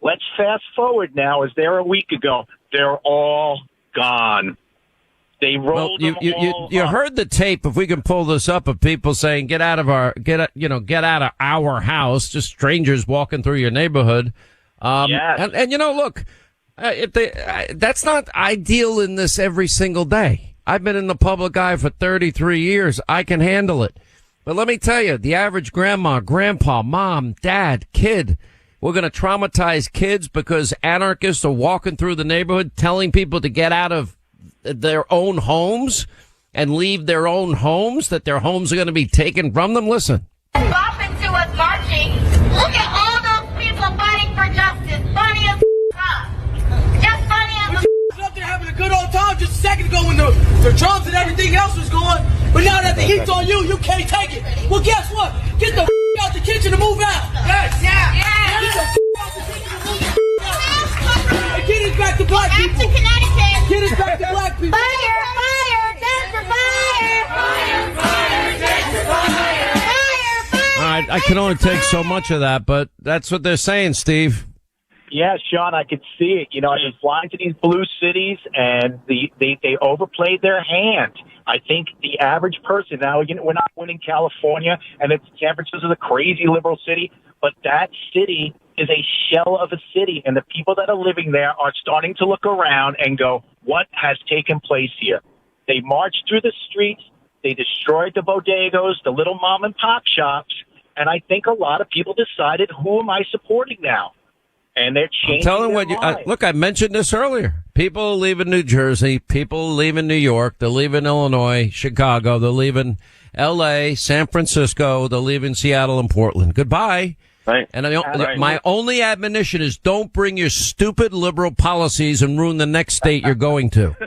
Let's fast forward now. As there a week ago, they're all gone. They rolled them all you up. heard the tape, if we can pull this up, of people saying get out of our house, just strangers walking through your neighborhood. Yes. And look, that's not ideal in this every single day. I've been in the public eye for 33 years. I can handle it. But let me tell you, the average grandma, grandpa, mom, dad, kid, we're going to traumatize kids because anarchists are walking through the neighborhood telling people to get out of their own homes and leave their own homes, that their homes are going to be taken from them. Listen. Bump into us marching. Look at all those people fighting for justice. Funny as up. Just funny as up there having a good old time just a second ago when the drums and everything else was going. But now that the heat's on you, you can't take it. Well, guess what? Get the out the kitchen and move out. Yes. Yeah. Get the out the kitchen and move out. And get it back to black people. Back to Connecticut. Get it back to black people. Fire, fire, death for fire. Fire, fire, death for fire. Fire, fire. All right, I can only take so much of that, but that's what they're saying, Steve. Yeah, Sean, I could see it. I've been flying to these blue cities, and they overplayed their hand. I think the average person, now, we're not winning California, and San Francisco is a crazy liberal city, but that city is a shell of a city, and the people that are living there are starting to look around and go, what has taken place here? They marched through the streets, they destroyed the bodegas, the little mom and pop shops, and I think a lot of people decided, who am I supporting now? And they're changing Tell them their minds. look, I mentioned this earlier. People leaving New Jersey, people leaving New York, they're leaving Illinois, Chicago, they're leaving L.A., San Francisco, they're leaving Seattle and Portland. Goodbye. Right. And my only admonition is don't bring your stupid liberal policies and ruin the next state you're going to.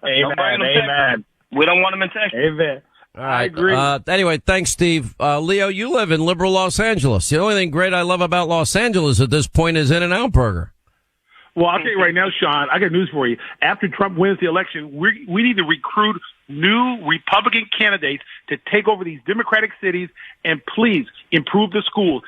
Amen. We don't want them in Texas. Amen. All right. I agree. Anyway, thanks, Steve. Leo, you live in liberal Los Angeles. The only thing great I love about Los Angeles at this point is In-N-Out Burger. Well, I'll tell you right now, Sean, I got news for you. After Trump wins the election, we need to recruit new Republican candidates to take over these Democratic cities and please improve the schools.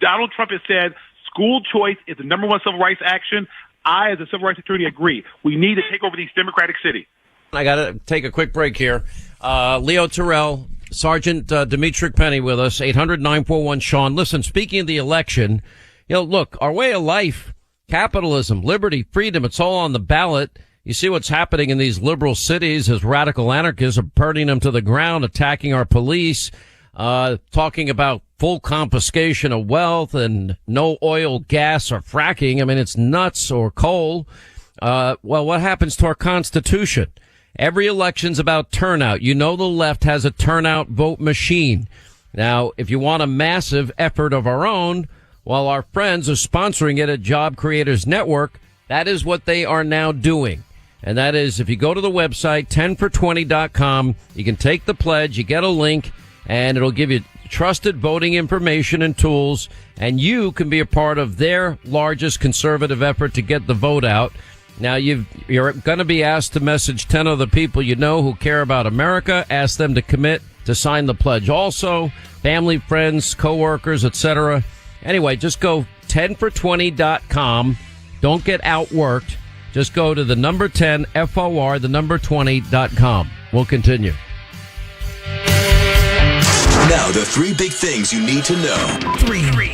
Donald Trump has said school choice is the number one civil rights action. I, as a civil rights attorney, agree. We need to take over these Democratic cities. I got to take a quick break here. Leo Terrell, Sergeant Dimitri Penny with us, 800-941-SEAN. Listen, speaking of the election, look, our way of life, capitalism, liberty, freedom, it's all on the ballot. You see what's happening in these liberal cities as radical anarchists are burning them to the ground, attacking our police, talking about full confiscation of wealth and no oil, gas, or fracking. I mean, it's nuts, or coal. Well, what happens to our Constitution? Every election's about turnout. The left has a turnout vote machine. Now, if you want a massive effort of our own, while our friends are sponsoring it at Job Creators Network, that is what they are now doing. And that is, if you go to the website, 10for20.com, you can take the pledge, you get a link, and it'll give you trusted voting information and tools, and you can be a part of their largest conservative effort to get the vote out. Now, you're going to be asked to message 10 other people you know who care about America. Ask them to commit to sign the pledge. Also, family, friends, coworkers, etc. Anyway, just go 10for20.com. Don't get outworked. Just go to the number 10, FOR, the number 20.com. We'll continue. Now, the three big things you need to know.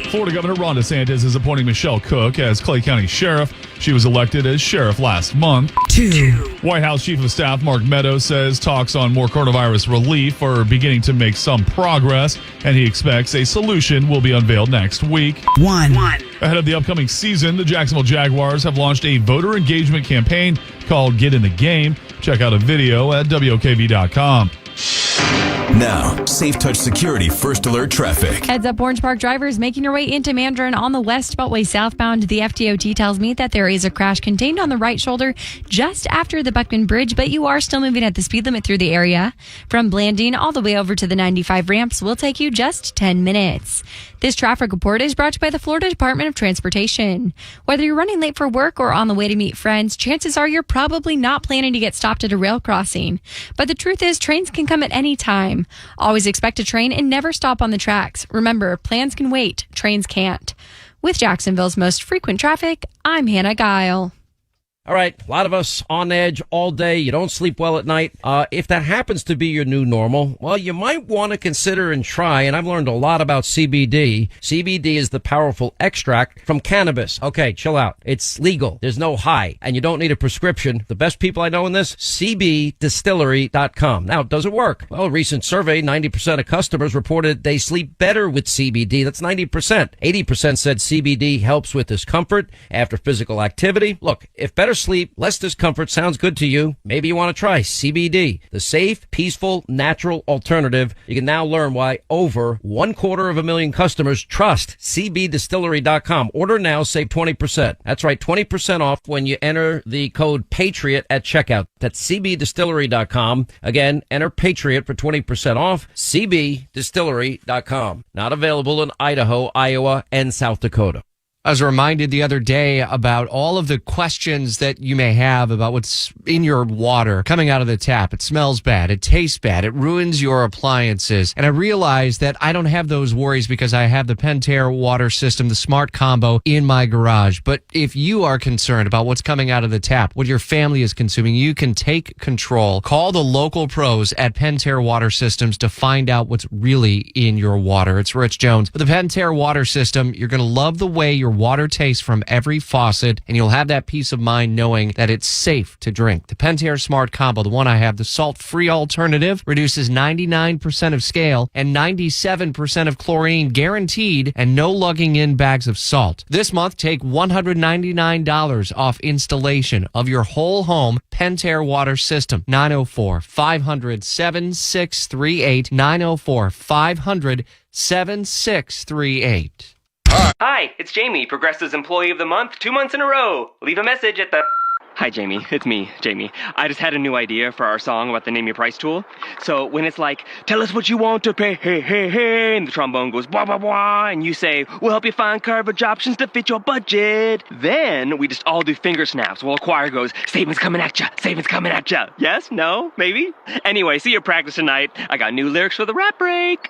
Florida Governor Ron DeSantis is appointing Michelle Cook as Clay County Sheriff. She was elected as sheriff last month. 2. White House Chief of Staff Mark Meadows says talks on more coronavirus relief are beginning to make some progress, and he expects a solution will be unveiled next week. 1. Ahead of the upcoming season, the Jacksonville Jaguars have launched a voter engagement campaign called Get in the Game. Check out a video at WOKV.com. Now, Safe Touch Security First Alert Traffic. Heads up, Orange Park drivers making your way into Mandarin on the West Beltway southbound. The FDOT tells me that there is a crash contained on the right shoulder just after the Buckman Bridge, but you are still moving at the speed limit through the area. From Blanding all the way over to the 95 ramps will take you just 10 minutes. This traffic report is brought to you by the Florida Department of Transportation. Whether you're running late for work or on the way to meet friends, chances are you're probably not planning to get stopped at a rail crossing. But the truth is, trains can come at any time. Always expect a train and never stop on the tracks. Remember, plans can wait, trains can't. With Jacksonville's most frequent traffic, I'm Hannah Guile. All right, a lot of us on edge all day. You don't sleep well at night. If that happens to be your new normal, well, you might want to consider and try, and I've learned a lot about CBD. CBD is the powerful extract from cannabis. Okay, chill out. It's legal. There's no high, and you don't need a prescription. The best people I know in this, cbdistillery.com. Now, does it work? Well, a recent survey, 90% of customers reported they sleep better with CBD. That's 90%. 80% said CBD helps with discomfort after physical activity. Look, if better sleep, less discomfort sounds good to you, maybe you want to try CBD, the safe, peaceful, natural alternative. You can now learn why over 250,000 customers trust cbdistillery.com. Order now, save 20%. That's right, 20% off when you enter the code PATRIOT at checkout. That's cbdistillery.com. Again, enter PATRIOT for 20% off, cbdistillery.com. Not available in Idaho, Iowa, and South Dakota. I was reminded the other day about all of the questions that you may have about what's in your water coming out of the tap. It smells bad. It tastes bad. It ruins your appliances. And I realized that I don't have those worries because I have the Pentair water system, the smart combo in my garage. But if you are concerned about what's coming out of the tap, what your family is consuming, you can take control. Call the local pros at Pentair Water Systems to find out what's really in your water. It's Rich Jones. With the Pentair Water System, you're going to love the way your water tastes from every faucet, and you'll have that peace of mind knowing that it's safe to drink. The Pentair Smart Combo, the one I have, the salt-free alternative, reduces 99% of scale and 97% of chlorine guaranteed, and no lugging in bags of salt. This month, take $199 off installation of your whole home Pentair water system. 904-500-7638. 904-500-7638. Hi, it's Jamie, Progressive's Employee of the Month, 2 months in a row. Leave a message at the... Hi, Jamie. It's me, Jamie. I just had a new idea for our song about the Name Your Price tool. So when it's like, tell us what you want to pay, hey, hey, hey, and the trombone goes, blah, blah, blah, and you say, we'll help you find coverage options to fit your budget. Then we just all do finger snaps while a choir goes, savings coming at ya, savings coming at ya. Yes? No? Maybe? Anyway, see your practice tonight. I got new lyrics for the rap break.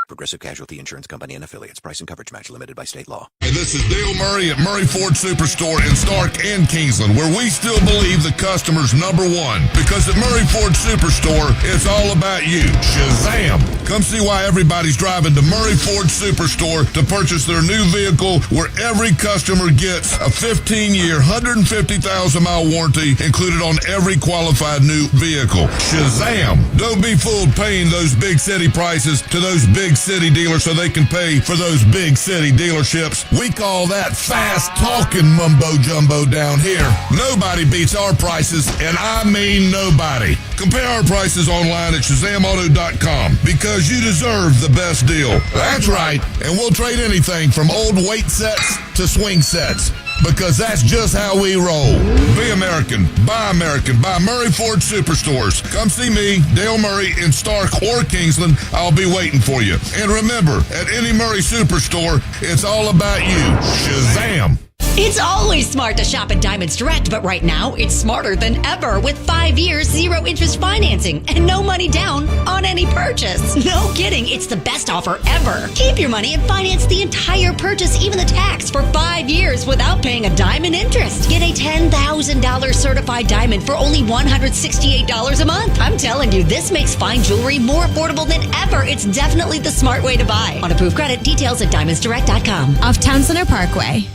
Progressive Casualty Insurance Company and Affiliates. Price and coverage match limited by state law. Hey, this is Dale Murray at Murray Ford Superstore in Stark and Kingsland, where we still believe the customer's number one. Because at Murray Ford Superstore, it's all about you. Shazam! Come see why everybody's driving to Murray Ford Superstore to purchase their new vehicle, where every customer gets a 15-year, 150,000-mile warranty included on every qualified new vehicle. Shazam! Don't be fooled paying those big city prices to those big city dealers so they can pay for those big city dealerships. We call that fast talking mumbo jumbo down here. Nobody beats our prices, and I mean nobody. Compare our prices online at ShazamAuto.com because you deserve the best deal. That's right, and we'll trade anything from old weight sets to swing sets, because that's just how we roll. Be American. Buy Murray Ford Superstores. Come see me, Dale Murray, in Stark or Kingsland. I'll be waiting for you. And remember, at any Murray Superstore, it's all about you. Shazam! It's always smart to shop at Diamonds Direct, but right now it's smarter than ever with 5 years, 0 interest financing and no money down on any purchase. No kidding, it's the best offer ever. Keep your money and finance the entire purchase, even the tax, for 5 years without paying a dime in interest. Get a $10,000 certified diamond for only $168 a month. I'm telling you, this makes fine jewelry more affordable than ever. It's definitely the smart way to buy. On approved credit, details at diamondsdirect.com. Off Town Center Parkway.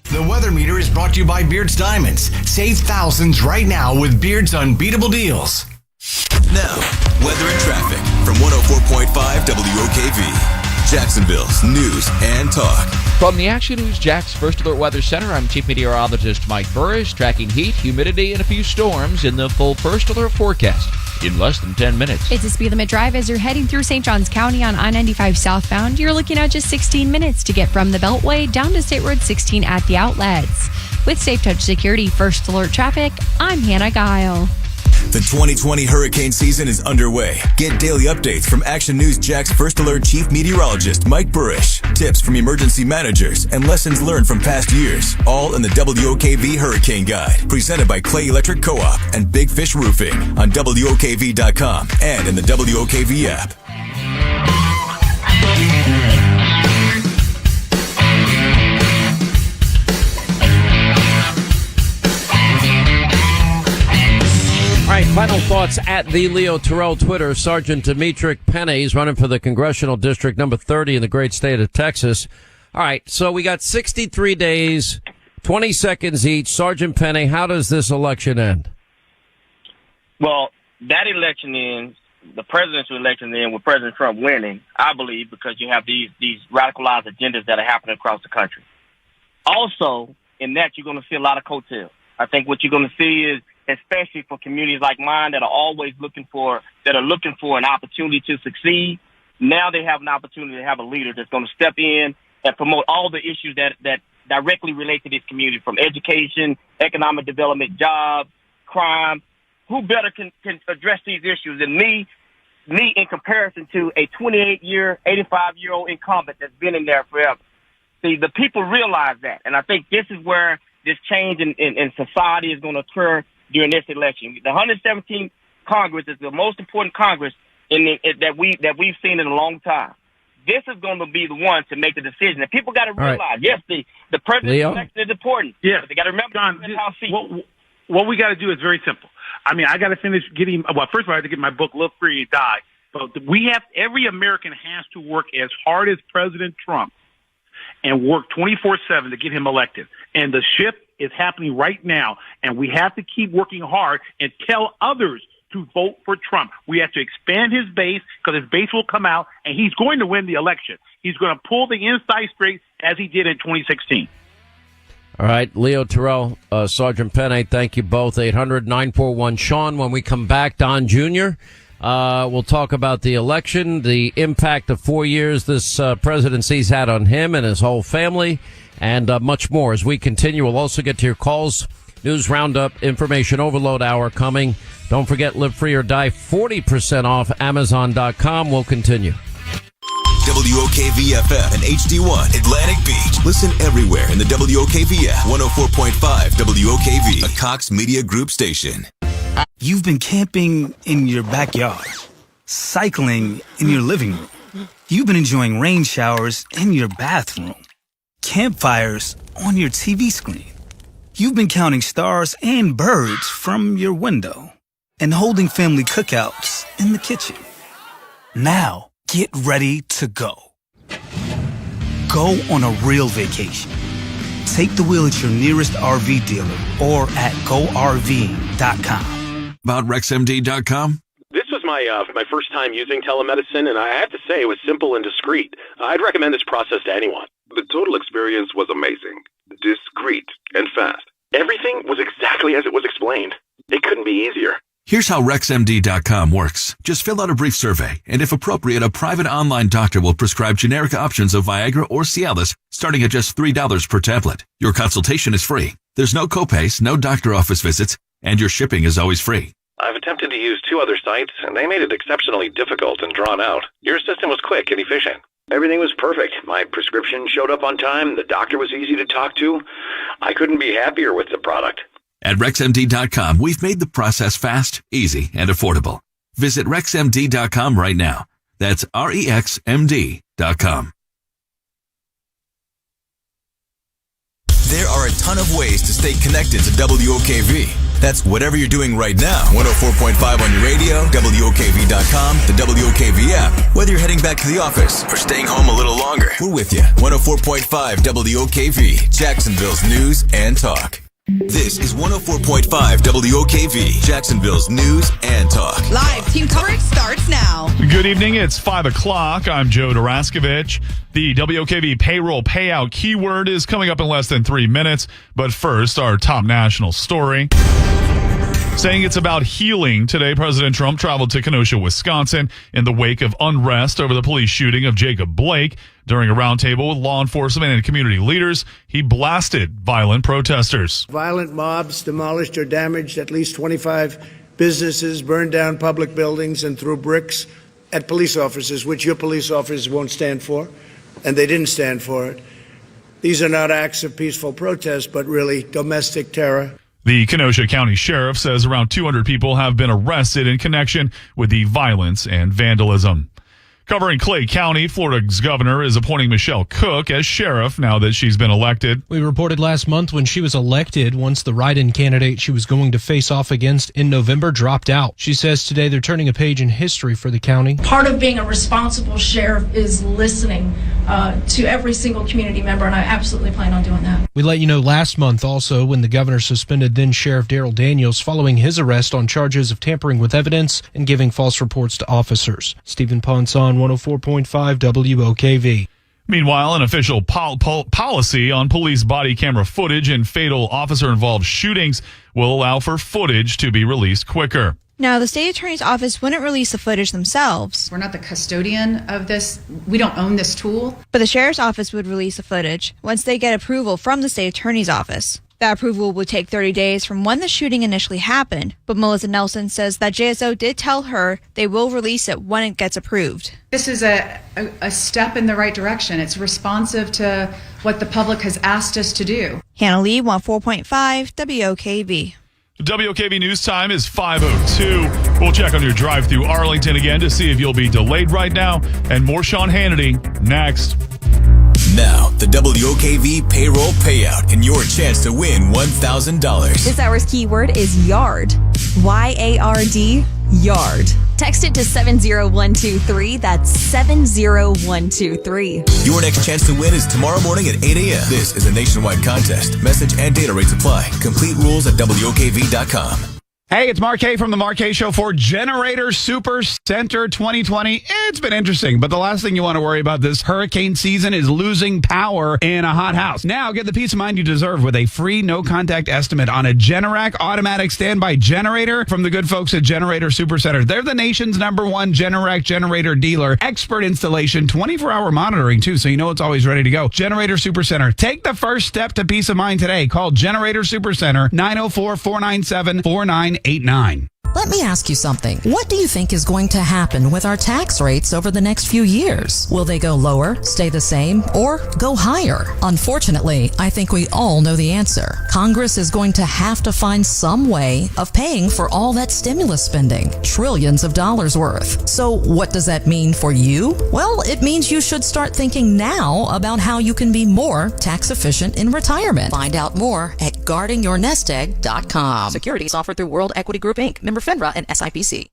The Weather Meter is brought to you by Beard's Diamonds. Save thousands right now with Beard's unbeatable deals. Now, weather and traffic from 104.5 WOKV. Jacksonville's news and talk. From the Action News Jax First Alert Weather Center, I'm Chief Meteorologist Mike Burris, tracking heat, humidity, and a few storms in the full First Alert forecast in less than 10 minutes. It's a speed limit drive as you're heading through St. Johns County on I-95 southbound. You're looking at just 16 minutes to get from the Beltway down to State Road 16 at the outlets. With Safe Touch Security First Alert Traffic, I'm Hannah Guile. The 2020 hurricane season is underway. Get daily updates from Action News Jack's First Alert Chief Meteorologist Mike Burrish, tips from emergency managers, and lessons learned from past years. All in the WOKV Hurricane Guide, presented by Clay Electric Co-op and Big Fish Roofing on WOKV.com and in the WOKV app. Final thoughts at the Leo Terrell Twitter. Sergeant Demetric Penny is running for the congressional district number 30 in the great state of Texas. All right, so we got 63 days, 20 seconds each. Sergeant Penny, how does this election end? Well, that election ends, the presidential election ends with President Trump winning, I believe, because you have these radicalized agendas that are happening across the country. Also, in that, you're going to see a lot of coattails. I think what you're going to see is, especially for communities like mine that are always looking for an opportunity to succeed, now they have an opportunity to have a leader that's going to step in and promote all the issues that directly relate to this community, from education, economic development, jobs, crime. Who better can address these issues than me in comparison to a 28-year, 85-year-old incumbent that's been in there forever? See, the people realize that, and I think this is where this change in society is going to occur during this election. The 117th Congress is the most important Congress that we've seen in a long time. This is going to be the one to make the decision. And people got to realize, right. Yes, the president's election is important. Yeah, but they got to remember what we got to do is very simple. I mean, I got to finish getting. Well, first of all, I have to get my book "Live Free or Die." But every American has to work as hard as President Trump and work 24/7 to get him elected. And the shift is happening right now, and we have to keep working hard and tell others to vote for Trump. We have to expand his base, because his base will come out, and he's going to win the election. He's going to pull the inside straight as he did in 2016. All right, Leo Terrell, Sergeant Penny, thank you both. 800-941-SEAN. When we come back, Don Jr., we'll talk about the election, the impact of 4 years this presidency's had on him and his whole family, and much more. As we continue, we'll also get to your calls. News Roundup, Information Overload Hour coming. Don't forget, Live Free or Die, 40% off Amazon.com. We'll continue. WOKV-FM and HD1 Atlantic Beach. Listen everywhere in the WOKV app. 104.5 WOKV, a Cox Media Group station. You've been camping in your backyard, cycling in your living room. You've been enjoying rain showers in your bathroom, campfires on your TV screen. You've been counting stars and birds from your window and holding family cookouts in the kitchen. Now, get ready to go. Go on a real vacation. Take the wheel at your nearest RV dealer or at GoRV.com. About RexMD.com? This was my first time using telemedicine, and I have to say it was simple and discreet. I'd recommend this process to anyone. The total experience was amazing, discreet, and fast. Everything was exactly as it was explained. It couldn't be easier. Here's how RexMD.com works. Just fill out a brief survey, and if appropriate, a private online doctor will prescribe generic options of Viagra or Cialis, starting at just $3 per tablet. Your consultation is free. There's no copays, no doctor office visits, and your shipping is always free. I've attempted to use 2 other sites, and they made it exceptionally difficult and drawn out. Your system was quick and efficient. Everything was perfect. My prescription showed up on time. The doctor was easy to talk to. I couldn't be happier with the product. At RexMD.com, we've made the process fast, easy, and affordable. Visit RexMD.com right now. That's REXMD.com. There are a ton of ways to stay connected to WOKV. That's whatever you're doing right now. 104.5 on your radio, WOKV.com, the WOKV app. Whether you're heading back to the office or staying home a little longer, we're with you. 104.5 WOKV, Jacksonville's news and talk. This is 104.5 WOKV, Jacksonville's news and talk. Live team coverage starts now. Good evening. It's 5 o'clock. I'm Joe Daraskovich. The WOKV payroll payout keyword is coming up in less than 3 minutes. But first, our top national story. Saying it's about healing, today President Trump traveled to Kenosha, Wisconsin in the wake of unrest over the police shooting of Jacob Blake. During a roundtable with law enforcement and community leaders, he blasted violent protesters. Violent mobs demolished or damaged at least 25 businesses, burned down public buildings, and threw bricks at police officers, which your police officers won't stand for, and they didn't stand for it. These are not acts of peaceful protest, but really domestic terror. The Kenosha County Sheriff says around 200 people have been arrested in connection with the violence and vandalism. Covering Clay County, Florida's governor is appointing Michelle Cook as sheriff now that she's been elected. We reported last month when she was elected, once the write-in candidate she was going to face off against in November dropped out. She says today they're turning a page in history for the county. Part of being a responsible sheriff is listening to every single community member, and I absolutely plan on doing that. We let you know last month also when the governor suspended then Sheriff Darrell Daniels following his arrest on charges of tampering with evidence and giving false reports to officers. Stephen Ponson, 104.5 WOKV. Meanwhile, an official policy on police body camera footage in fatal officer-involved shootings will allow for footage to be released quicker. Now, the state attorney's office wouldn't release the footage themselves. We're not the custodian of this. We don't own this tool. But the sheriff's office would release the footage once they get approval from the state attorney's office. That approval would take 30 days from when the shooting initially happened. But Melissa Nelson says that JSO did tell her they will release it when it gets approved. This is a step in the right direction. It's responsive to what the public has asked us to do. Hannah Lee, 104.5 WOKV. WOKV News Time is 5:02. We'll check on your drive through Arlington again to see if you'll be delayed right now. And more Sean Hannity next. Now, the WOKV payroll payout and your chance to win $1,000. This hour's keyword is yard. YARD, yard. Text it to 70123. That's 70123. Your next chance to win is tomorrow morning at 8 a.m. This is a nationwide contest. Message and data rates apply. Complete rules at WOKV.com. Hey, it's Mark K from the Mark K Show for Generator Super Center 2020. It's been interesting, but the last thing you want to worry about this hurricane season is losing power in a hot house. Now, get the peace of mind you deserve with a free no-contact estimate on a Generac automatic standby generator from the good folks at Generator Super Center. They're the nation's #1 Generac generator dealer. Expert installation, 24-hour monitoring, too, so you know it's always ready to go. Generator Super Center. Take the first step to peace of mind today. Call Generator Super Center, 904-497-4989. Let me ask you something. What do you think is going to happen with our tax rates over the next few years? Will they go lower, stay the same, or go higher? Unfortunately, I think we all know the answer. Congress is going to have to find some way of paying for all that stimulus spending, trillions of dollars worth. So what does that mean for you? Well, it means you should start thinking now about how you can be more tax efficient in retirement. Find out more at guardingyournestegg.com. Securities offered through World Equity Group, Inc., member FINRA and SIPC.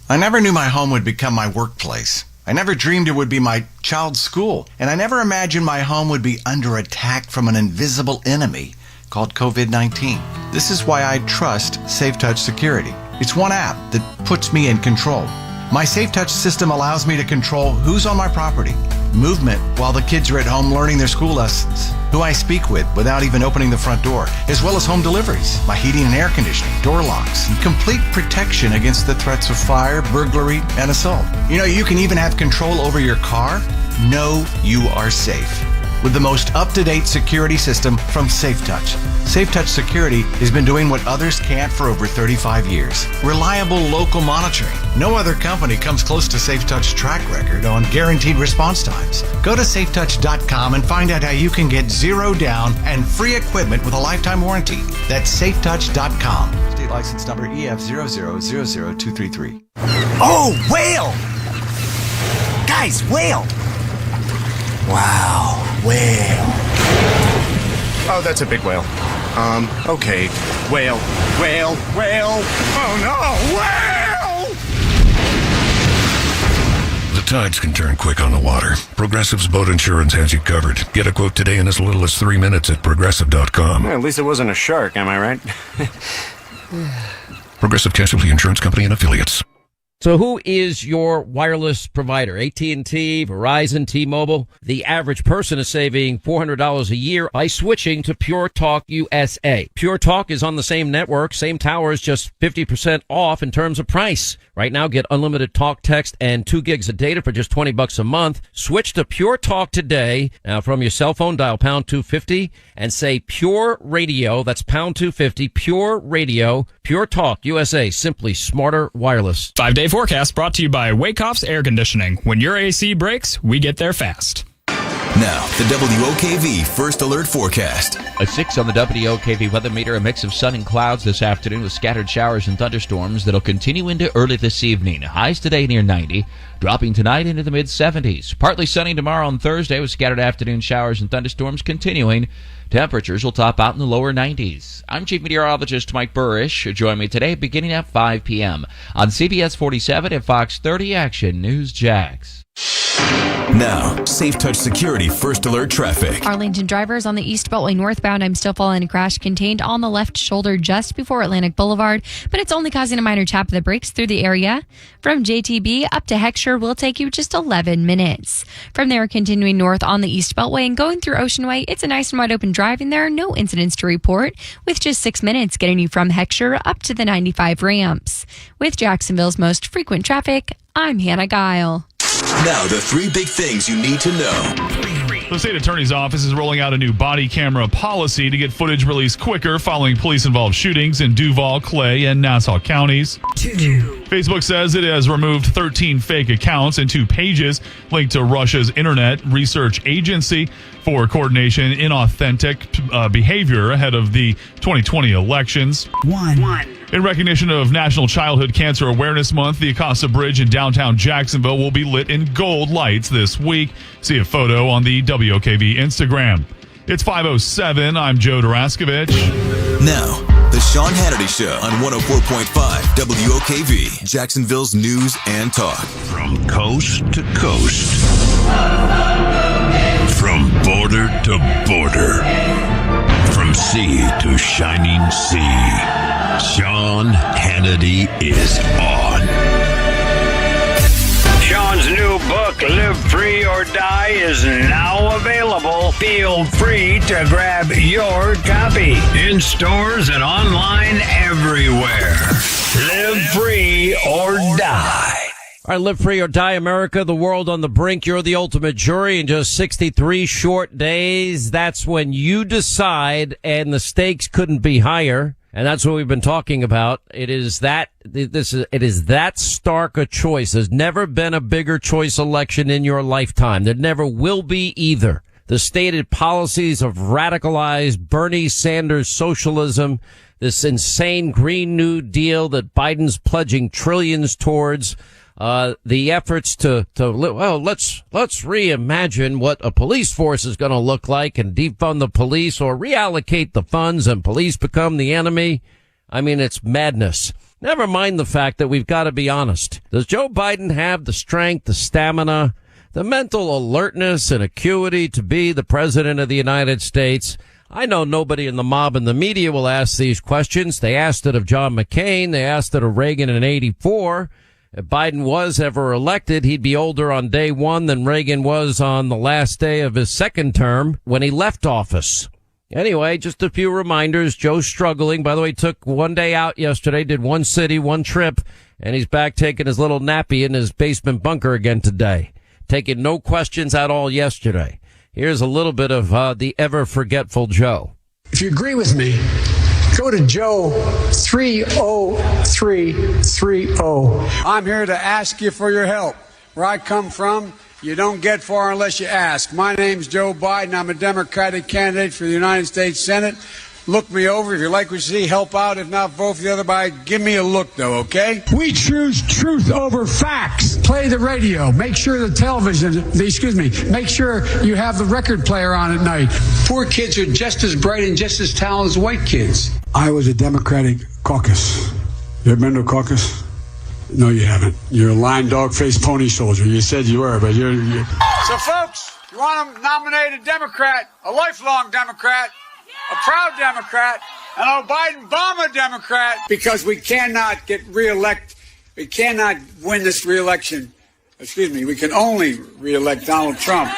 I never knew my home would become my workplace. I never dreamed it would be my child's school. And I never imagined my home would be under attack from an invisible enemy called COVID-19. This is why I trust SafeTouch Security. It's one app that puts me in control. My SafeTouch system allows me to control who's on my property, movement while the kids are at home learning their school lessons, who I speak with without even opening the front door, as well as home deliveries, my heating and air conditioning, door locks, and complete protection against the threats of fire, burglary, and assault. You know, you can even have control over your car. Know you are safe with the most up-to-date security system from SafeTouch. SafeTouch Security has been doing what others can't for over 35 years. Reliable local monitoring. No other company comes close to SafeTouch's track record on guaranteed response times. Go to safetouch.com and find out how you can get zero down and free equipment with a lifetime warranty. That's safetouch.com. State license number EF0000233. Oh, whale! Guys, whale! Wow, whale. Oh, that's a big whale. Okay. Whale. Oh no, whale! The tides can turn quick on the water. Progressive's boat insurance has you covered. Get a quote today in as little as 3 minutes at progressive.com. Well, at least it wasn't a shark, am I right? Progressive Casualty Insurance Company and Affiliates. So who is your wireless provider? AT&T, Verizon, T-Mobile? The average person is saving $400 a year by switching to Pure Talk USA. Pure Talk is on the same network, same towers, just 50% off in terms of price. Right now, get unlimited talk, text, and 2 gigs of data for just $20 a month. Switch to Pure Talk today. Now, from your cell phone, dial pound 250 and say Pure Radio. That's pound 250, Pure Radio. Pure Talk USA, simply smarter wireless. 5-day forecast brought to you by Wakehoff's Air Conditioning. When your AC breaks, we get there fast. Now, the WOKV First Alert Forecast. A 6 on the WOKV weather meter, a mix of sun and clouds this afternoon with scattered showers and thunderstorms that'll continue into early this evening. Highs today near 90, dropping tonight into the mid-70s. Partly sunny tomorrow on Thursday with scattered afternoon showers and thunderstorms continuing. Temperatures will top out in the lower 90s. I'm Chief Meteorologist Mike Burrish. Join me today beginning at 5 p.m. on CBS 47 and Fox 30 Action News Jax. Now, Safe Touch Security First Alert Traffic. Arlington drivers on the East Beltway northbound. I'm still following a crash contained on the left shoulder just before Atlantic Boulevard, but it's only causing a minor tap of the brakes through the area. From JTB up to Heckscher will take you just 11 minutes. From there, continuing north on the East Beltway and going through Ocean Way, it's a nice and wide open drive and there are no incidents to report, with just 6 minutes getting you from Heckscher up to the 95 ramps. With Jacksonville's most frequent traffic, I'm Hannah Guile. Now, the 3 big things you need to know. The state attorney's office is rolling out a new body camera policy to get footage released quicker following police-involved shootings in Duval, Clay, and Nassau counties. Facebook says it has removed 13 fake accounts and 2 pages linked to Russia's Internet Research Agency for coordination in inauthentic behavior ahead of the 2020 elections. In recognition of National Childhood Cancer Awareness Month, the Acosta Bridge in downtown Jacksonville will be lit in gold lights this week. See a photo on the WOKV Instagram. It's 5:07. I'm Joe Daraskovich. Now, the Sean Hannity Show on 104.5 WOKV, Jacksonville's news and talk. From coast to coast. From border to border. From sea to shining sea. Sean Hannity is on. Sean's new book, Live Free or Die, is now available. Feel free to grab your copy in stores and online everywhere. Live free or die. All right, live free or die, America, the world on the brink. You're the ultimate jury in just 63 short days. That's when you decide, and the stakes couldn't be higher. And that's what we've been talking about. It is that stark a choice. There's never been a bigger choice election in your lifetime. There never will be either. The stated policies of radicalized Bernie Sanders socialism, this insane Green New Deal that Biden's pledging trillions towards, the efforts let's reimagine what a police force is going to look like and defund the police or reallocate the funds and police become the enemy. I mean, it's madness. Never mind the fact that we've got to be honest. Does Joe Biden have the strength, the stamina, the mental alertness and acuity to be the president of the United States? I know nobody in the mob and the media will ask these questions. They asked it of John McCain. They asked it of Reagan in '84. If Biden was ever elected, he'd be older on day one than Reagan was on the last day of his second term when he left office. Anyway, just a few reminders. Joe's struggling. By the way, took one day out yesterday, did one city, one trip, and he's back taking his little nappy in his basement bunker again today. Taking no questions at all yesterday. Here's a little bit of the ever-forgetful Joe. If you agree with me, go to Joe 30330. I'm here to ask you for your help. Where I come from, you don't get far unless you ask. My name's Joe Biden. I'm a Democratic candidate for the United States Senate. Look me over. If you like what you see, help out. If not, vote for the other guy. Give me a look, though, okay? We choose truth over facts. Play the radio. Make sure the make sure you have the record player on at night. Poor kids are just as bright and just as talented as white kids. I was a Democratic caucus. You ever been to a caucus? No, you haven't. You're a lying dog-faced pony soldier. You said you were, but you're... So, folks, you want to nominate a Democrat, a lifelong Democrat, a proud Democrat, and a Biden-Obama Democrat, because we cannot get reelected. We cannot win this reelection. We can only reelect Donald Trump.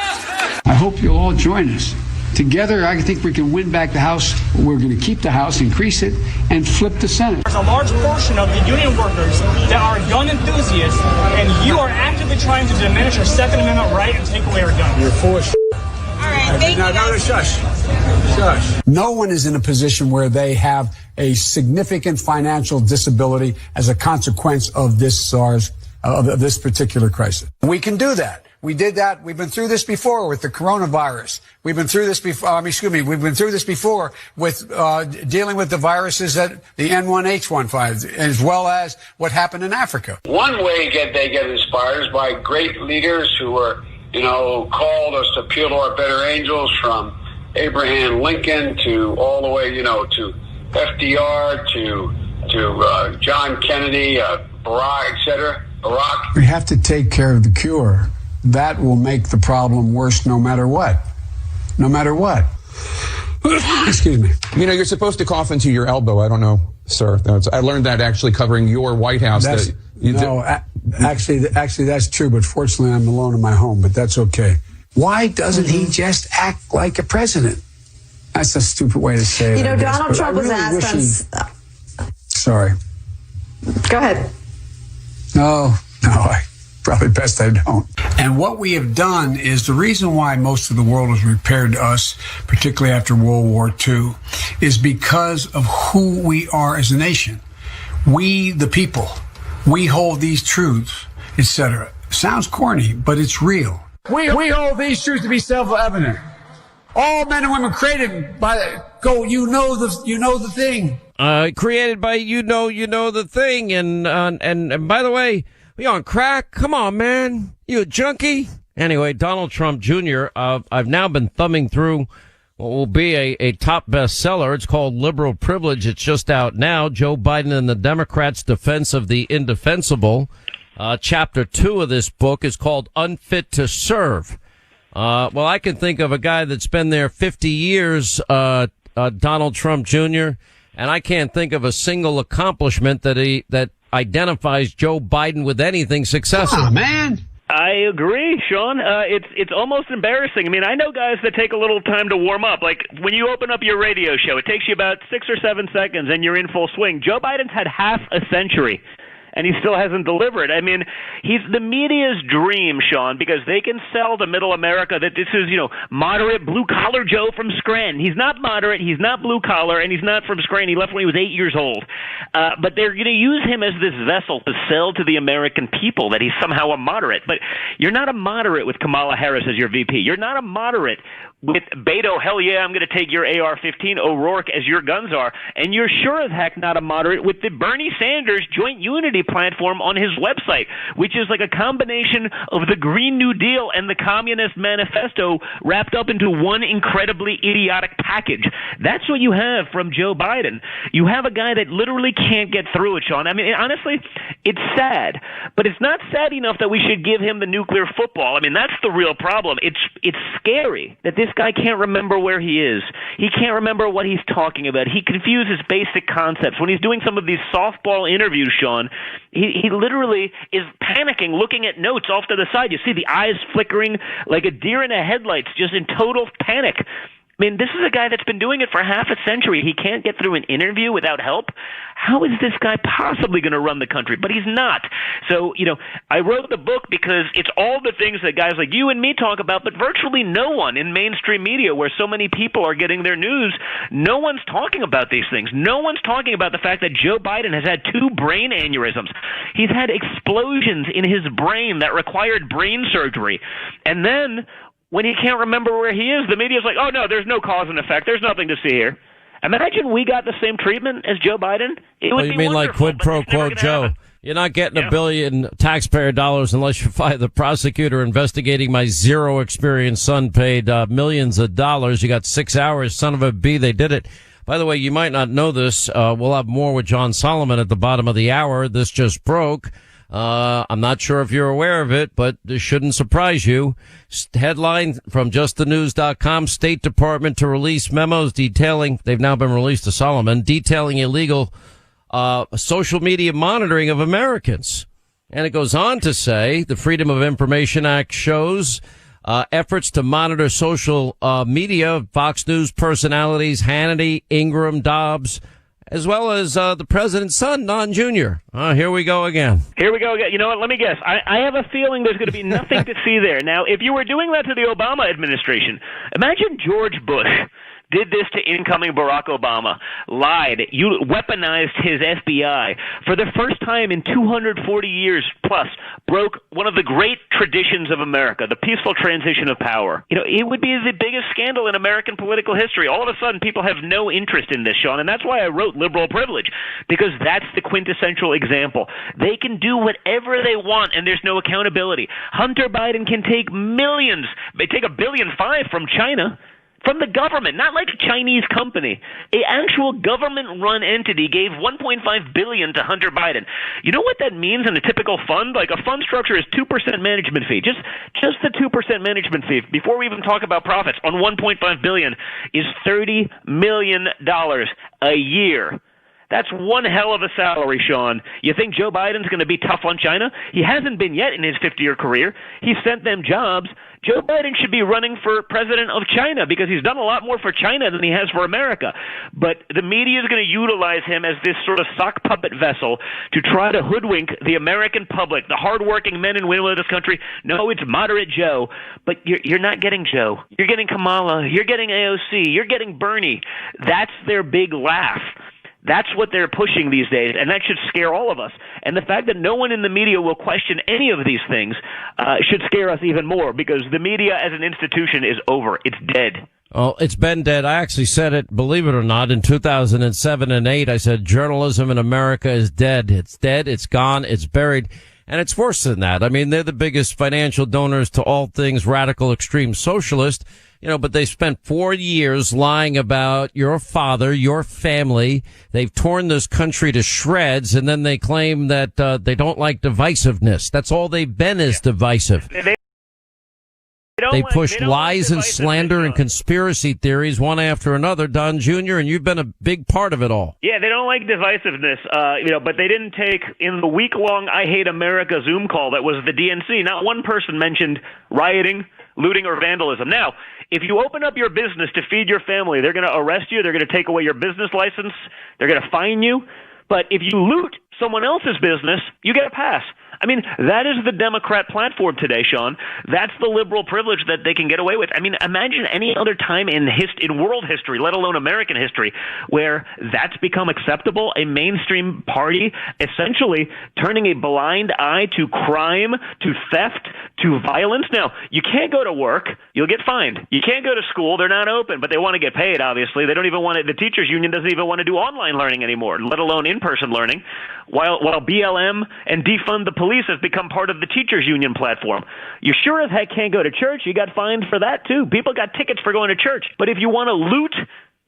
I hope you'll all join us. Together, I think we can win back the House. We're going to keep the House, increase it, and flip the Senate. There's a large portion of the union workers that are gun enthusiasts, and you are actively trying to diminish our Second Amendment right and take away our guns. You're full of shit. All right, thank you. No, shush. No one is in a position where they have a significant financial disability as a consequence of this of this particular crisis. We can do that. We did that. We've been through this before with the coronavirus. We've been through this before. We've been through this before with dealing with the viruses that the N1H15, as well as what happened in Africa. One way they get inspired is by great leaders who are, called us to appeal to our better angels, from Abraham Lincoln to all the way, to FDR to John Kennedy, Barack, etc. Barack. We have to take care of the cure. That will make the problem worse no matter what. No matter what. Excuse me. You're supposed to cough into your elbow. I don't know, sir. I learned that actually covering your White House. Actually, that's true, but fortunately I'm alone in my home, but that's okay. Why doesn't he just act like a president? That's a stupid way to say it. Donald Trump was asked Sorry. Go ahead. No, probably best I don't. And what we have done is the reason why most of the world was repaired to us, particularly after World War II, is because of who we are as a nation. We, the people, we hold these truths, etc. Sounds corny, but it's real. We hold these truths to be self-evident. All men and women created by you know the thing. Created by you know the thing, and by the way, you on crack? Come on, man, you a junkie? Anyway, Donald Trump Jr. I've now been thumbing through what will be a top bestseller. It's called Liberal Privilege. It's just out now. Joe Biden and the Democrats' Defense of the Indefensible. Chapter 2 of this book is called Unfit to Serve. Well, I can think of a guy that's been there 50 years, Donald Trump Jr., and I can't think of a single accomplishment that identifies Joe Biden with anything successful. Come on, man. I agree, Sean. It's almost embarrassing. I mean, I know guys that take a little time to warm up. Like when you open up your radio show, it takes you about 6 or 7 seconds and you're in full swing. Joe Biden's had half a century and he still hasn't delivered. I mean, he's the media's dream, Sean, because they can sell to middle America that this is, moderate blue-collar Joe from Scranton. He's not moderate, he's not blue-collar, and he's not from Scranton. He left when he was 8 years old. But they're going to use him as this vessel to sell to the American people that he's somehow a moderate. But you're not a moderate with Kamala Harris as your VP. You're not a moderate with Beto, hell yeah, I'm going to take your AR-15, O'Rourke, as your guns are. And you're sure as heck not a moderate with the Bernie Sanders Joint Unity platform on his website, which is like a combination of the Green New Deal and the Communist Manifesto wrapped up into one incredibly idiotic package. That's what you have from Joe Biden. You have a guy that literally can't get through it, Sean. I mean, honestly, it's sad, but it's not sad enough that we should give him the nuclear football. I mean, that's the real problem. It's scary that this guy can't remember where he is. He can't remember what he's talking about. He confuses basic concepts. When he's doing some of these softball interviews, Sean, he literally is panicking, looking at notes off to the side. You see the eyes flickering like a deer in the headlights, just in total panic. I mean, this is a guy that's been doing it for half a century. He can't get through an interview without help. How is this guy possibly going to run the country? But he's not. So, I wrote the book because it's all the things that guys like you and me talk about, but virtually no one in mainstream media where so many people are getting their news, no one's talking about these things. No one's talking about the fact that Joe Biden has had 2 brain aneurysms. He's had explosions in his brain that required brain surgery. And then when he can't remember where he is, the media's like, oh, no, there's no cause and effect. There's nothing to see here. Imagine we got the same treatment as Joe Biden. It would you be mean like quid pro quo, Joe? Happen. You're not getting $1 billion taxpayer dollars unless you fire the prosecutor investigating my zero experience son paid millions of dollars. You got 6 hours, son of a B. They did it. By the way, you might not know this. We'll have more with John Solomon at the bottom of the hour. This just broke. I'm not sure if you're aware of it, but this shouldn't surprise you. Headline from justthenews.com, State Department to release memos detailing, they've now been released to Solomon, detailing illegal social media monitoring of Americans. And it goes on to say the Freedom of Information Act shows efforts to monitor social media, Fox News personalities, Hannity, Ingram, Dobbs, as well as the president's son, Don Jr. Here we go again. Here we go again. You know what? Let me guess. I have a feeling there's going to be nothing to see there. Now, if you were doing that to the Obama administration, imagine George Bush did this to incoming Barack Obama, lied, you weaponized his FBI for the first time in 240 years plus, broke one of the great traditions of America, the peaceful transition of power. It would be the biggest scandal in American political history. All of a sudden, people have no interest in this, Sean, and that's why I wrote Liberal Privilege, because that's the quintessential example. They can do whatever they want, and there's no accountability. Hunter Biden can take millions. They take $1.5 billion from China. From the government, not like a Chinese company. An actual government-run entity gave $1.5 billion to Hunter Biden. You know what that means in a typical fund? Like a fund structure is 2% management fee. Just the 2% management fee, before we even talk about profits, on $1.5 billion is $30 million a year. That's one hell of a salary, Sean. You think Joe Biden's going to be tough on China? He hasn't been yet in his 50-year career. He sent them jobs. Joe Biden should be running for president of China because he's done a lot more for China than he has for America. But the media is going to utilize him as this sort of sock puppet vessel to try to hoodwink the American public, the hardworking men and women of this country. No, it's moderate Joe. But you're not getting Joe. You're getting Kamala. You're getting AOC. You're getting Bernie. That's their big laugh. That's what they're pushing these days, and that should scare all of us. And the fact that no one in the media will question any of these things should scare us even more, because the media as an institution is over. It's dead. Oh, it's been dead. I actually said it, believe it or not, in 2007 and 8. I said journalism in America is dead. It's dead. It's gone. It's buried. And it's worse than that. I mean, they're the biggest financial donors to all things radical, extreme socialist. But they spent 4 years lying about your father, your family. They've torn this country to shreds, and then they claim that they don't like divisiveness. That's all they've been is divisive. They push lies and slander and conspiracy theories one after another, Don Jr., and you've been a big part of it all. Yeah, they don't like divisiveness, but they didn't take, in the week-long I Hate America Zoom call that was the DNC, not one person mentioned rioting, looting, or vandalism. Now, if you open up your business to feed your family, they're going to arrest you, they're going to take away your business license, they're going to fine you. But if you loot someone else's business, you get a pass. I mean, that is the Democrat platform today, Sean. That's the liberal privilege that they can get away with. I mean, imagine any other time in world history, let alone American history, where that's become acceptable, a mainstream party essentially turning a blind eye to crime, to theft, to violence. Now, you can't go to work. You'll get fined. You can't go to school. They're not open, but they want to get paid, obviously. They don't even want it. The teachers union doesn't even want to do online learning anymore, let alone in-person learning, while BLM and defund the police have become part of the teachers union platform. You sure as heck can't go to church. You got fined for that too. People got tickets for going to church. But if you want to loot,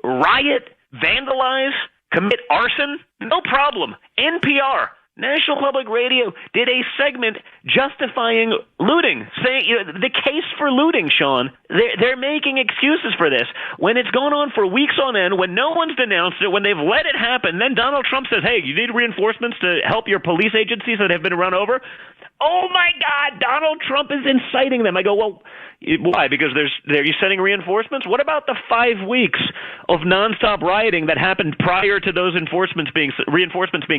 riot, vandalize, commit arson, no problem. NPR, National Public Radio, did a segment justifying looting, saying the case for looting, Sean. They're making excuses for this when it's gone on for weeks on end, when no one's denounced it, when they've let it happen. Then Donald Trump says, hey, you need reinforcements to help your police agencies that have been run over. Oh, my God, Donald Trump is inciting them. I go, well, why? Because you're sending reinforcements? What about the 5 weeks of nonstop rioting that happened prior to those reinforcements being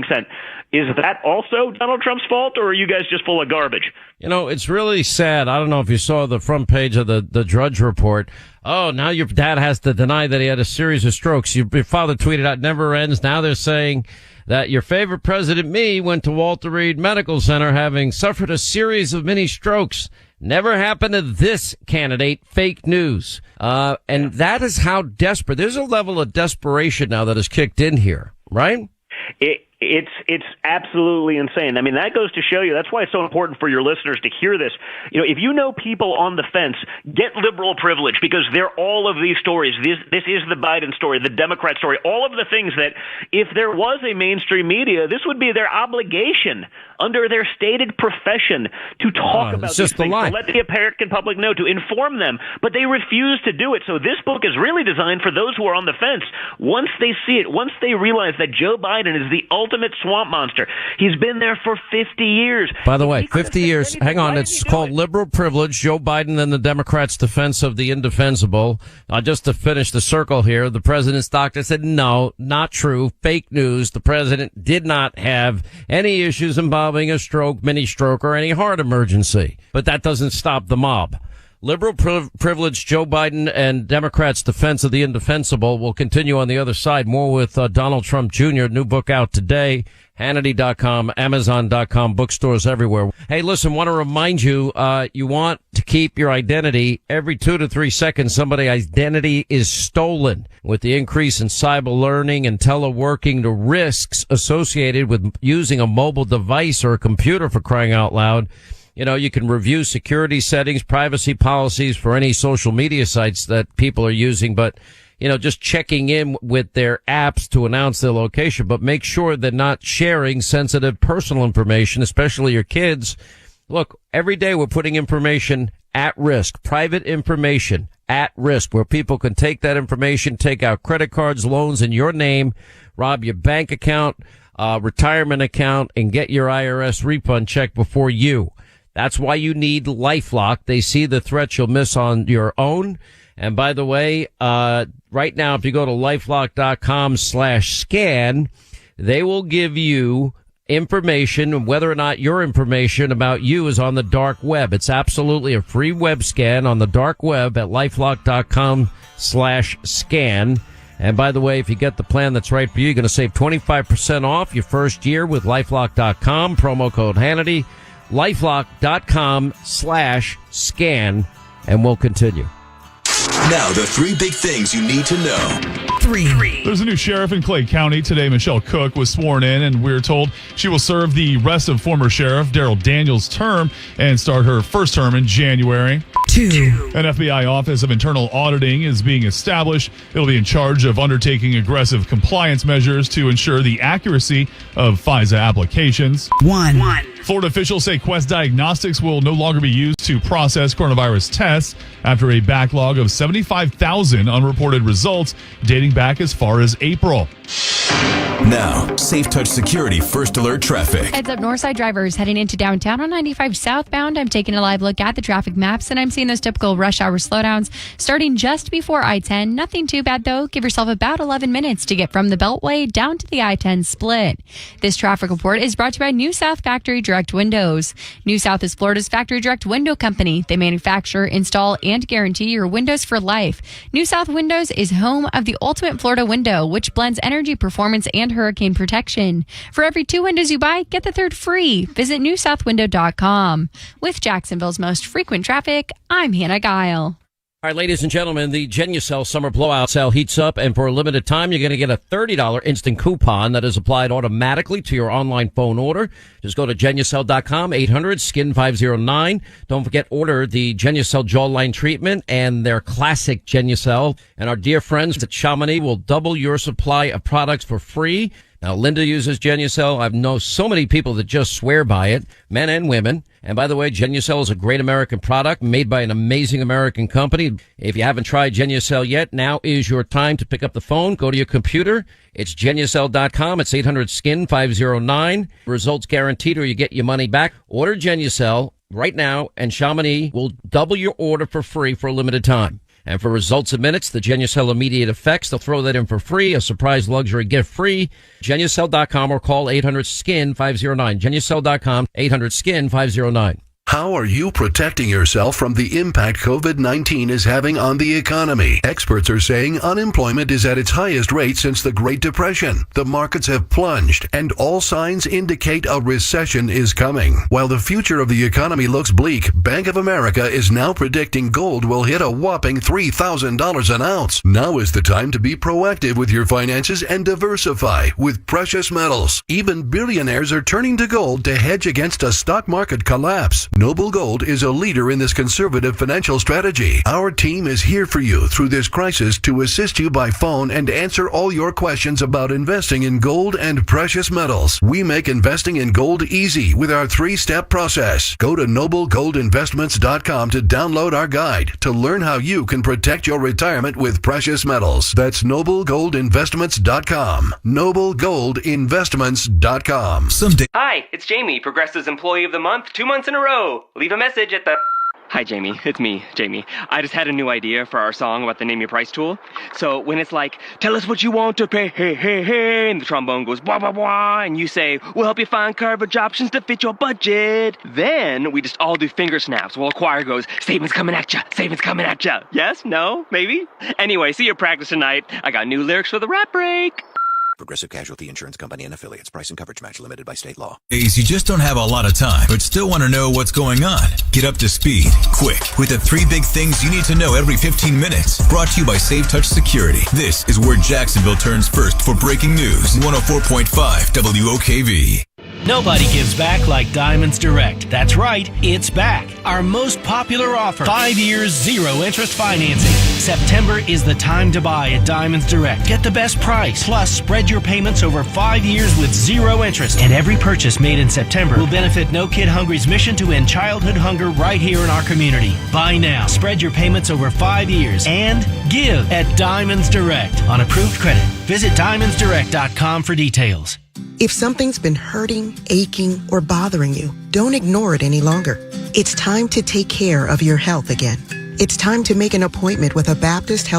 sent? Is that also Donald Trump's fault, or are you guys just full of garbage? It's really sad. I don't know if you saw the front page of the Drudge Report. Oh, now your dad has to deny that he had a series of strokes. Your father tweeted out, never ends. Now they're saying that your favorite president, me, went to Walter Reed Medical Center having suffered a series of mini strokes. Never happened to this candidate. Fake news. And that is how desperate. There's a level of desperation now that has kicked in here, right? It's absolutely insane. I mean, that goes to show you, that's why it's so important for your listeners to hear this. If you know people on the fence, get liberal privilege, because they're all of these stories. This is the Biden story, the Democrat story, all of the things that if there was a mainstream media, this would be their obligation under their stated profession to talk about these things, to let the American public know, to inform them. But they refuse to do it. So this book is really designed for those who are on the fence. Once they see it, once they realize that Joe Biden is the ultimate swamp monster, he's been there for 50 years. By the way, 50 years. Hang on. It's called Liberal Privilege, Joe Biden and the Democrats' Defense of the Indefensible. Just to finish the circle here, the president's doctor said, no, not true. Fake news. The president did not have any issues involving a stroke, mini stroke, or any heart emergency. But that doesn't stop the mob. Liberal privilege, Joe Biden and Democrats' defense of the indefensible. Will continue on the other side. More with Donald Trump Jr. New book out today. Hannity.com, Amazon.com, bookstores everywhere. Hey, listen, want to remind you, you want to keep your identity. Every 2 to 3 seconds, somebody's identity is stolen. With the increase in cyber learning and teleworking, the risks associated with using a mobile device or a computer, for crying out loud. You know, you can review security settings, privacy policies for any social media sites that people are using, but you know, just checking in with their apps to announce their location, but make sure they're not sharing sensitive personal information, especially your kids. Look, every day we're putting information at risk, private information at risk, where people can take that information, take out credit cards, loans in your name, rob your bank account, retirement account, and get your IRS refund check before you. That's why you need LifeLock. They see the threats you'll miss on your own. And by the way, right now, if you go to lifelock.com/scan, they will give you information, whether or not your information about you is on the dark web. It's absolutely a free web scan on the dark web at lifelock.com/scan. And by the way, if you get the plan that's right for you, you're going to save 25% off your first year with lifelock.com, promo code Hannity, lifelock.com/scan, and we'll continue. Now, the 3 big things you need to know. 3. There's a new sheriff in Clay County. Today, Michelle Cook was sworn in, and we're told she will serve the rest of former Sheriff Daryl Daniels' term and start her first term in January. 2. An FBI Office of Internal Auditing is being established. It'll be in charge of undertaking aggressive compliance measures to ensure the accuracy of FISA applications. 1. Florida officials say Quest Diagnostics will no longer be used to process coronavirus tests after a backlog of 75,000 unreported results dating back as far as April. Now, Safe Touch Security First Alert Traffic. Heads up, Northside drivers heading into downtown on 95 southbound. I'm taking a live look at the traffic maps, and I'm seeing those typical rush hour slowdowns starting just before I-10. Nothing too bad, though. Give yourself about 11 minutes to get from the Beltway down to the I-10 split. This traffic report is brought to you by New South Factory Direct Windows. New South is Florida's factory direct window company. They manufacture, install, and guarantee your windows for life. New South Windows is home of the ultimate Florida window, which blends energy, performance, and hurricane protection. For every 2 windows you buy, get the third free. Visit newsouthwindow.com. With Jacksonville's most frequent traffic, I'm Hannah Guile. All right, ladies and gentlemen, the Genucel summer blowout sale heats up, and for a limited time, you're going to get a $30 instant coupon that is applied automatically to your online phone order. Just go to Genucel.com, 800-SKIN-509. Don't forget, order the Genucel jawline treatment and their classic Genucel. And our dear friends at Chamonix will double your supply of products for free. Now, Linda uses Genucel. I know so many people that just swear by it, men and women. And by the way, Genucel is a great American product made by an amazing American company. If you haven't tried Genucel yet, now is your time to pick up the phone. Go to your computer. It's Genucel.com. It's 800-SKIN-509. Results guaranteed or you get your money back. Order Genucel right now, and Chamonix will double your order for free for a limited time. And for results in minutes, the Genucel Immediate Effects, they'll throw that in for free, a surprise luxury gift free. Genucel.com or call 800-SKIN-509. Genucel.com, 800-SKIN-509. How are you protecting yourself from the impact COVID-19 is having on the economy? Experts are saying unemployment is at its highest rate since the Great Depression. The markets have plunged, and all signs indicate a recession is coming. While the future of the economy looks bleak, Bank of America is now predicting gold will hit a whopping $3,000 an ounce. Now is the time to be proactive with your finances and diversify with precious metals. Even billionaires are turning to gold to hedge against a stock market collapse. Noble Gold is a leader in this conservative financial strategy. Our team is here for you through this crisis to assist you by phone and answer all your questions about investing in gold and precious metals. We make investing in gold easy with our 3-step process. Go to noblegoldinvestments.com to download our guide to learn how you can protect your retirement with precious metals. That's noblegoldinvestments.com. noblegoldinvestments.com. Hi, it's Jamie, Progressive's Employee of the Month, 2 months in a row. Leave a message at the... Hi, Jamie. It's me, Jamie. I just had a new idea for our song about the Name Your Price tool. So when it's like, tell us what you want to pay, hey, hey, hey, and the trombone goes, blah, blah, blah, and you say, we'll help you find coverage options to fit your budget. Then we just all do finger snaps while a choir goes, savings coming at ya, savings coming at ya. Yes? No? Maybe? Anyway, see your practice tonight. I got new lyrics for the rap break. Progressive Casualty Insurance Company and Affiliates. Price and coverage match limited by state law. You just don't have a lot of time, but still want to know what's going on. Get up to speed, quick, with the 3 big things you need to know every 15 minutes. Brought to you by Safe Touch Security. This is where Jacksonville turns first for breaking news. 104.5 WOKV. Nobody gives back like Diamonds Direct. That's right, it's back. Our most popular offer, 5 years, 0 interest financing. September is the time to buy at Diamonds Direct. Get the best price, plus spread your payments over 5 years with 0 interest. And every purchase made in September will benefit No Kid Hungry's mission to end childhood hunger right here in our community. Buy now, spread your payments over 5 years, and give at Diamonds Direct on approved credit. Visit diamondsdirect.com for details. If something's been hurting, aching, or bothering you, don't ignore it any longer. It's time to take care of your health again. It's time to make an appointment with a Baptist Health